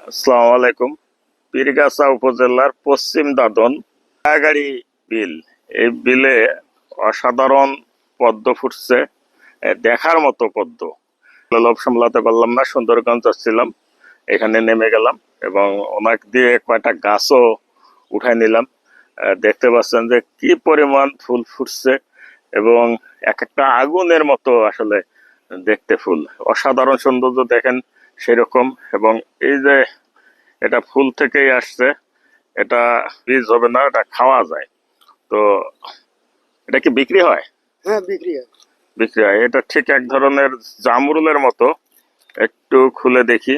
আসসালামু আলাইকুম। পীরগাছা উপজেলার পশ্চিম দাদন ছায়াগাড়ি বিল। এই বিলে অসাধারণ পদ্ম ফুটছে, দেখার মতো পদ্ম। লোভ সামলাতে পারলাম না, সুন্দরগঞ্জ যাচ্ছিলাম, এখানে নেমে গেলাম এবং ওনাকে দিয়ে কয়টা গাছও উঠাই নিলাম। দেখতে পাচ্ছেন যে কি পরিমাণ ফুল ফুটছে এবং এক একটা আগুনের মতো আসলে দেখতে ফুল। অসাধারণ সৌন্দর্য দেখেন সেরকম। এবং এই যে এটা ফুল থেকেই আসছে, এটা বীজ হবে না, এটা খাওয়া যায়। তো এটা কি বিক্রি হয়? হ্যাঁ, বিক্রি হয়। বিক্রি হয়। এটা ঠিক এক ধরনের জামরুলের মতো। একটু খুলে দেখি।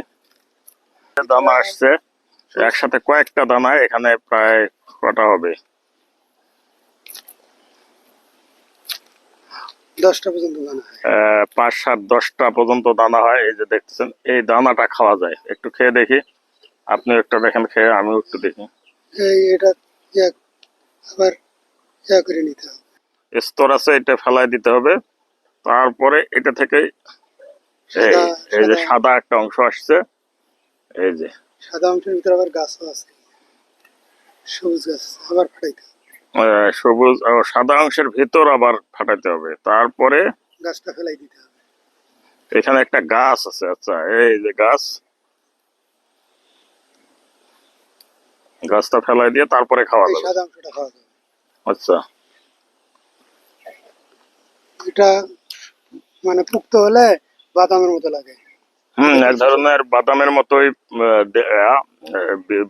দানা আসছে একসাথে, কয়েকটা দানা এখানে, প্রায় কটা হবে, 10টা পর্যন্ত দানা হয়। 5, 7, 10টা পর্যন্ত দানা হয়। এই যে দেখতেছেন, এই দানাটা খাওয়া যায়। একটু খেয়ে দেখি। আপনি একটা দেখেন খেয়ে, আমিও একটু দেখি। এটা আবার করে নিতে হবে। স্তর আছে, এটা ফেলাই দিতে হবে। তারপরে এটা থেকে এই সাদা এই যে সাদা সাদা একটা অংশ আসছে, এই যে সাদা অংশের ভিতরে আবার গাছও আছে, সবুজ গাছ আছে, আবার ফাটাইতে হবে। সবুজ ও সাদা অংশের ভিতর আবার ফাটাইতে হবে। তারপরে গাছটা ফেলাই দিতে হবে। এখানে একটা গাছ আছে। আচ্ছা, এই যে গাছটা ফেলাই দিয়ে তারপরে খাওয়া এই যাবে। সাদা অংশটা খাওয়া যাবে। আচ্ছা, এটা মানে পুক্ত হলে বাদামের মতো লাগে। এক ধরনের বাদামের মতোই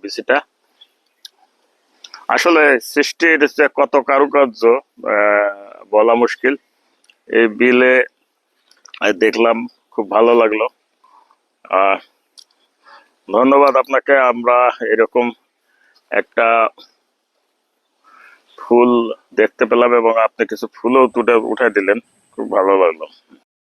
বিচিটা। আসলে সৃষ্টির যে কত কারুকার্য বলা মুশকিল। এই বিলে দেখলাম, খুব ভালো লাগলো। ধন্যবাদ আপনাকে। আমরা এরকম একটা ফুল দেখতে পেলাম এবং আপনি কিছু ফুলও উঠাই দিলেন, খুব ভালো লাগলো।